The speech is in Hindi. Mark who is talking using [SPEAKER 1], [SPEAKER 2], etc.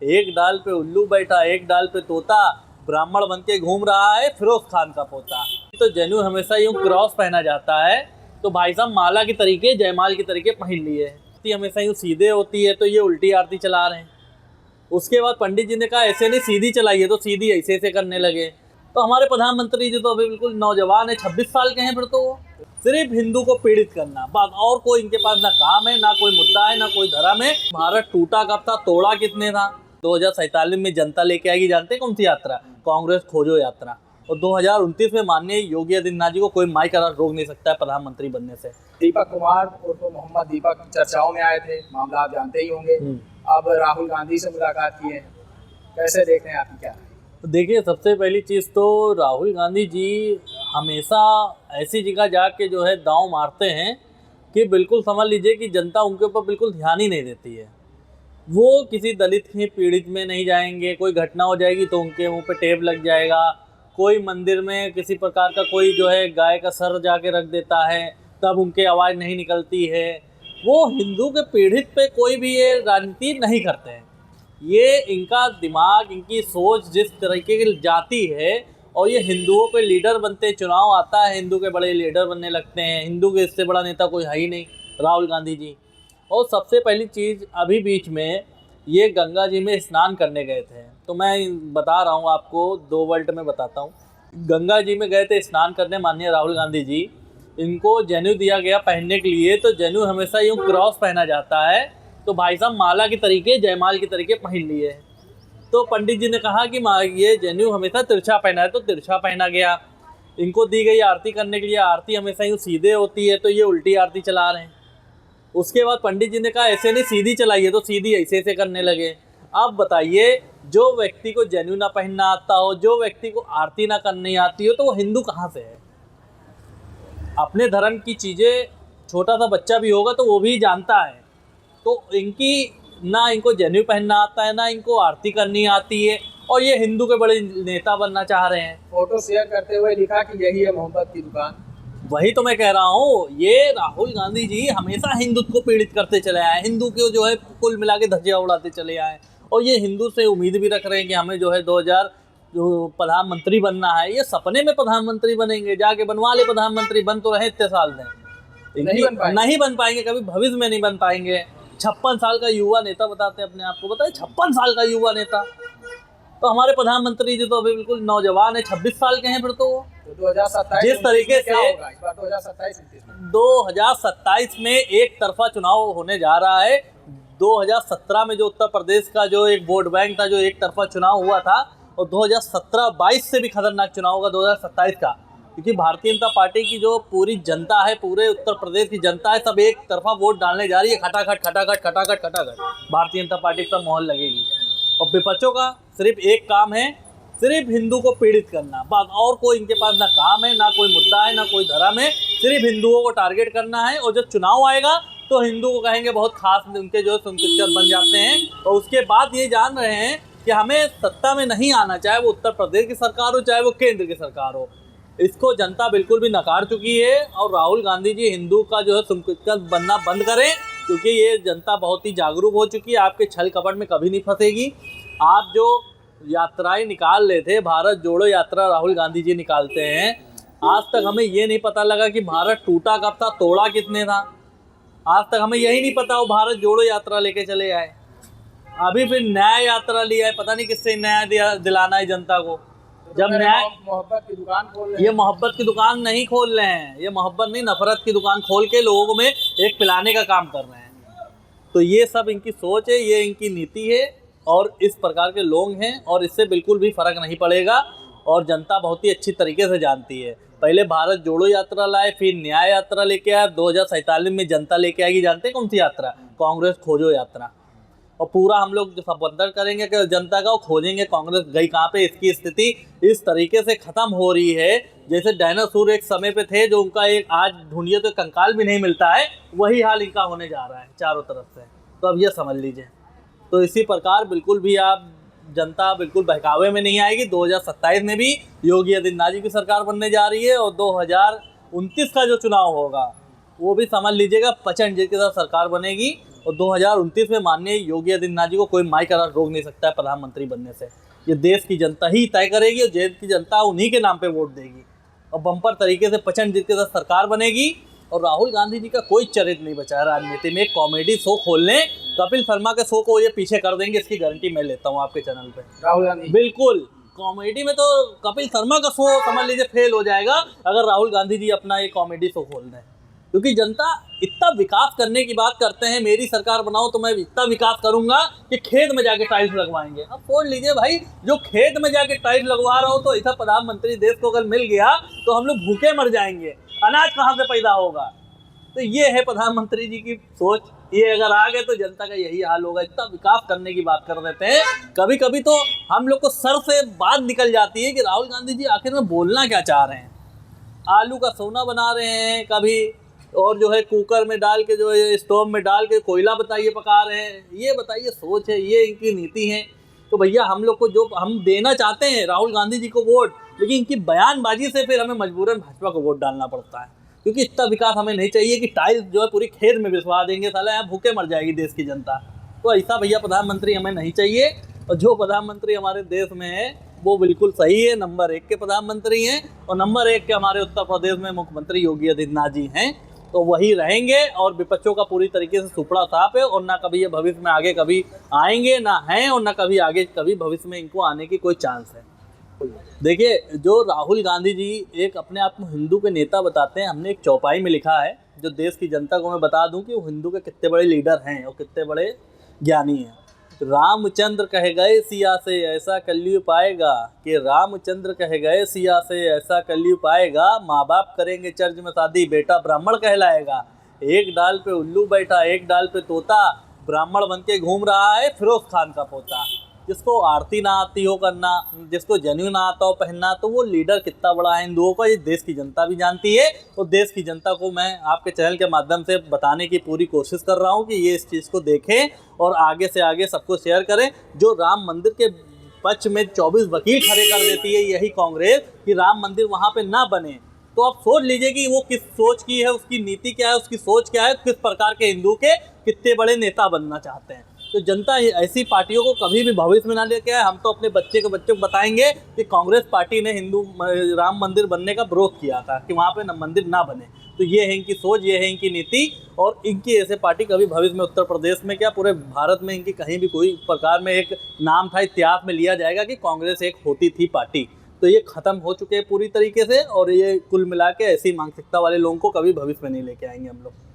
[SPEAKER 1] एक डाल पे उल्लू बैठा, एक डाल पे तोता, ब्राह्मण बन के घूम रहा है फिरोज खान का पोता। तो जनेऊ हमेशा यूं क्रॉस पहना जाता है, तो भाई साहब माला के तरीके, जयमाल के तरीके पहन लिए है। हमेशा यूं सीधे होती है, तो ये उल्टी आरती चला रहे हैं। उसके बाद पंडित जी ने कहा ऐसे नहीं सीधी चलाइए, तो सीधी ऐसे ऐसे करने लगे। तो हमारे प्रधानमंत्री जी तो अभी बिल्कुल नौजवान है, 26 साल के हैं। फिर तो वो सिर्फ हिंदू को पीड़ित करना, बात और कोई इनके पास ना काम है, ना कोई मुद्दा है, ना कोई धर्म है। भारत टूटा कब था, तोड़ा कितने था? 2047 में जनता लेके आएगी, जानते हैं कौन सी यात्रा? कांग्रेस खोजो यात्रा। और 2029 में माननीय योगी आदित्यनाथ जी को कोई माई का रोक नहीं सकता है प्रधानमंत्री बनने से।
[SPEAKER 2] दीपक कुमार उर्फ मोहम्मद दीपक चर्चाओं में आए थे, मामला आप जानते ही होंगे। अब राहुल गांधी से मुलाकात की है, कैसे देख रहे हैं, आपकी क्या?
[SPEAKER 1] तो देखिए, सबसे पहली चीज़ तो राहुल गांधी जी हमेशा ऐसी जगह जाके जो है दांव मारते हैं कि बिल्कुल समझ लीजिए कि जनता उनके ऊपर बिल्कुल ध्यान ही नहीं देती है। वो किसी दलित के पीड़ित में नहीं जाएंगे, कोई घटना हो जाएगी तो उनके मुंह पे टेप लग जाएगा। कोई मंदिर में किसी प्रकार का कोई जो है गाय का सर जाके रख देता है, तब उनकी आवाज़ नहीं निकलती है। वो हिंदू के पीड़ित पे कोई भी ये राजनीति नहीं करते हैं। ये इनका दिमाग, इनकी सोच जिस तरीके की जाती है, और ये हिंदुओं पे लीडर बनते, चुनाव आता है हिंदू के बड़े लीडर बनने लगते हैं। हिंदू के इससे बड़ा नेता कोई है ही नहीं, राहुल गांधी जी। और सबसे पहली चीज़, अभी बीच में ये गंगा जी में स्नान करने गए थे। तो मैं बता रहा हूँ आपको, 2 वर्ड में बताता हूँ। गंगा जी में गए थे स्नान करने माननीय राहुल गांधी जी। इनको जनेऊ दिया गया पहनने के लिए, तो जनेऊ हमेशा यूँ क्रॉस पहना जाता है, तो भाई साहब माला के तरीके, जयमाल के तरीके पहन लिए। तो पंडित जी ने कहा कि ये जनेऊ हमेशा तिरछा पहना है, तो तिरछा पहना गया। इनको दी गई आरती करने के लिए, आरती हमेशा यूँ सीधे होती है, तो ये उल्टी आरती चला रहे हैं। उसके बाद पंडित जी ने कहा ऐसे नहीं सीधी चलाइए, तो सीधी ऐसे ऐसे करने लगे। अब बताइए, जो व्यक्ति को जनेऊ ना पहनना आता हो, जो व्यक्ति को आरती ना करनी आती हो, तो वो हिंदू कहाँ से है? अपने धर्म की चीज़ें छोटा सा बच्चा भी होगा तो वो भी जानता है। तो इनकी ना इनको जनेऊ पहनना आता है, ना इनको आरती करनी आती है, और ये हिंदू के बड़े नेता बनना चाह रहे हैं।
[SPEAKER 2] फोटो शेयर करते हुए लिखा कि यही है मोहब्बत की दुकान।
[SPEAKER 1] वही तो मैं कह रहा हूँ, ये राहुल गांधी जी हमेशा हिंदुत्व को पीड़ित करते चले आए, हिंदू को जो है कुल मिला के धज्जियां उड़ाते चले आए। और ये हिंदू से उम्मीद भी रख रहे हैं कि हमें जो है 2000 जो प्रधानमंत्री बनना है। ये सपने में प्रधानमंत्री बनेंगे, जाके बनवा ले प्रधानमंत्री, बन तो रहे इतने साल में, नहीं बन पाएंगे, कभी भविष्य में नहीं बन पाएंगे। 56 साल का युवा नेता बताते हैं अपने आप को, बताए 56 साल का युवा नेता। तो हमारे प्रधानमंत्री जी तो अभी बिल्कुल नौजवान है, 26 साल के हैं। फिर तो
[SPEAKER 2] 2027
[SPEAKER 1] जिस तरीके से 2027 में एक तरफा चुनाव होने जा रहा है। 2017 में जो उत्तर प्रदेश का जो एक वोट बैंक था, जो एक तरफा चुनाव हुआ था, और 2017-22 से भी खतरनाक चुनाव होगा 2027 का, क्योंकि भारतीय जनता पार्टी की जो पूरी जनता है, पूरे उत्तर प्रदेश की जनता है, सब एक तरफा वोट डालने जा रही है। खटाखट खटाखट खटाखट खटाखट भारतीय जनता पार्टी की मोहर लगेगी। और विपक्षों का सिर्फ एक काम है, सिर्फ हिंदू को पीड़ित करना, बात और कोई इनके पास ना काम है, ना कोई मुद्दा है, ना कोई धर्म है। सिर्फ हिंदुओं को टारगेट करना है, और जब चुनाव आएगा तो हिंदू को कहेंगे बहुत खास, उनके जो सुनकर बन जाते हैं। और उसके बाद ये जान रहे हैं कि हमें सत्ता में नहीं आना, चाहे वो उत्तर प्रदेश की सरकार हो, चाहे वो केंद्र की सरकार हो। इसको जनता बिल्कुल भी नकार चुकी है। और राहुल गांधी जी हिंदू का जो है सुमकित बनना बंद करें, क्योंकि ये जनता बहुत ही जागरूक हो चुकी है। आपके छल कपट में कभी नहीं फंसेगी। आप जो यात्राएं निकाल रहे थे, भारत जोड़ो यात्रा राहुल गांधी जी निकालते हैं, आज तक हमें ये नहीं पता लगा कि भारत टूटा कब था, तोड़ा कितने था। आज तक हमें यही नहीं पता वो भारत जोड़ो यात्रा लेके चले आए। अभी फिर न्याय यात्रा लिया है, पता नहीं किससे न्याय दिलाना है जनता को। जब न्याय,
[SPEAKER 2] मोहब्बत की दुकान खोल रहे हैं।
[SPEAKER 1] ये मोहब्बत की दुकान नहीं खोल रहे हैं, ये मोहब्बत नहीं, नफरत की दुकान खोल के लोगों में एक पिलाने का काम कर रहे हैं। तो ये सब इनकी सोच है, ये इनकी नीति है, और इस प्रकार के लोग हैं, और इससे बिल्कुल भी फर्क नहीं पड़ेगा। और जनता बहुत ही अच्छी तरीके से जानती है। पहले भारत जोड़ो यात्रा लाए, फिर न्याय यात्रा लेके आए, 2047 में जनता लेके आएगी, जानते हैं कौन सी यात्रा? कांग्रेस खोजो यात्रा। और पूरा हम लोग जो संबोधन करेंगे कि जनता का, वो खोजेंगे कांग्रेस गई कहाँ पे। इसकी स्थिति इस तरीके से ख़त्म हो रही है जैसे डायनासोर एक समय पे थे, जो उनका एक आज ढूंढिए तो कंकाल भी नहीं मिलता है, वही हाल इनका होने जा रहा है चारों तरफ से। तो अब ये समझ लीजिए। तो इसी प्रकार बिल्कुल भी आप, जनता बिल्कुल बहकावे में नहीं आएगी। 2027 में भी योगी आदित्यनाथ जी की सरकार बनने जा रही है, और 2029 का जो चुनाव होगा वो भी समझ लीजिएगा प्रचंड जी के साथ सरकार बनेगी। और 2029 में माननीय योगी आदित्यनाथ जी को कोई माई करा रोक नहीं सकता है प्रधानमंत्री बनने से। ये देश की जनता ही तय करेगी और देश की जनता उन्हीं के नाम पे वोट देगी और बम्पर तरीके से प्रचंड जीत के साथ सरकार बनेगी। और राहुल गांधी जी का कोई चरित्र नहीं बचा है राजनीति में। एक कॉमेडी शो खोल लें, कपिल शर्मा के शो को ये पीछे कर देंगे, इसकी गारंटी मैं लेता हूँ आपके चैनल पे।
[SPEAKER 2] राहुल गांधी
[SPEAKER 1] बिल्कुल, कॉमेडी में तो कपिल शर्मा का शो समझ लीजिए फेल हो जाएगा अगर राहुल गांधी जी अपना ये कॉमेडी शो खोल दें। क्योंकि जनता इतना विकास करने की बात करते हैं, मेरी सरकार बनाओ तो मैं इतना विकास करूंगा कि खेत में जाके टाइल्स लगवाएंगे। अब सोच लीजिए भाई, जो खेत में जाके टाइल्स लगवा रहा हो तो ऐसा प्रधानमंत्री देश को अगर मिल गया तो हम लोग भूखे मर जाएंगे, अनाज कहाँ से पैदा होगा। तो ये है प्रधानमंत्री जी की सोच, ये अगर आ गए तो जनता का यही हाल होगा। इतना विकास करने की बात कर देते हैं, कभी कभी तो हम लोग को सर से बात निकल जाती है कि राहुल गांधी जी आखिर में बोलना क्या चाह रहे हैं। आलू का सोना बना रहे हैं कभी, और जो है कुकर में डाल के, जो है स्टोव में डाल के कोयला बताइए पका रहे हैं। ये बताइए सोच है, ये इनकी नीति है। तो भैया हम लोग को जो हम देना चाहते हैं राहुल गांधी जी को वोट, लेकिन इनकी बयानबाजी से फिर हमें मजबूरन भाजपा को वोट डालना पड़ता है। क्योंकि इतना विकास हमें नहीं चाहिए कि टाइल्स जो है पूरी खेत में बिछवा देंगे, साला यहाँ भूखे मर जाएगी देश की जनता। तो ऐसा भैया प्रधानमंत्री हमें नहीं चाहिए। और जो प्रधानमंत्री हमारे देश में है वो बिल्कुल सही है, नंबर 1 के प्रधानमंत्री हैं और नंबर 1 के हमारे उत्तर प्रदेश में मुख्यमंत्री योगी आदित्यनाथ जी हैं। तो वही रहेंगे और विपक्षों का पूरी तरीके से सुपड़ा साफ है और ना कभी ये भविष्य में आगे कभी आएंगे, ना हैं और ना कभी आगे कभी भविष्य में इनको आने की कोई चांस है। देखिए, जो राहुल गांधी जी एक अपने आप को हिंदू के नेता बताते हैं, हमने एक चौपाई में लिखा है जो देश की जनता को मैं बता दूं कि वो हिंदू के कितने बड़े लीडर हैं और कितने बड़े ज्ञानी हैं। रामचंद्र कह गए सिया से ऐसा कलयुग पाएगा, कि रामचंद्र कह गए सिया से ऐसा कलयुग पाएगा, माँ बाप करेंगे चर्च में शादी, बेटा ब्राह्मण कहलाएगा। एक डाल पे उल्लू बैठा एक डाल पे तोता, ब्राह्मण बन के घूम रहा है फिरोज खान का पोता। जिसको आरती ना आती हो करना, जिसको जनेऊ ना आता हो पहनना, तो वो लीडर कितना बड़ा है हिंदुओं का, ये देश की जनता भी जानती है। और देश की जनता को मैं आपके चैनल के माध्यम से बताने की पूरी कोशिश कर रहा हूँ कि ये इस चीज़ को देखें और आगे से आगे सबको शेयर करें। जो राम मंदिर के पक्ष में 24 वकील खड़े कर देती है यही कांग्रेस कि राम मंदिर वहाँ पर ना बने, तो आप सोच लीजिए कि वो किस सोच की है, उसकी नीति क्या है, उसकी सोच क्या है, किस प्रकार के हिंदू के कितने बड़े नेता बनना चाहते हैं। तो जनता ऐसी पार्टियों को कभी भी भविष्य में ना लेके आए। हम तो अपने बच्चे को बताएंगे कि कांग्रेस पार्टी ने हिंदू राम मंदिर बनने का विरोध किया था कि वहाँ पे मंदिर ना बने। तो ये है इनकी सोच, ये है इनकी नीति। और इनकी ऐसे पार्टी कभी भविष्य में उत्तर प्रदेश में क्या पूरे भारत में इनकी कहीं भी कोई प्रकार में एक नाम था, इतिहास में लिया जाएगा कि कांग्रेस एक होती थी पार्टी। तो ये खत्म हो चुके हैं पूरी तरीके से और ये कुल मिला के ऐसी मानसिकता वाले लोगों को कभी भविष्य में नहीं लेके आएंगे हम लोग।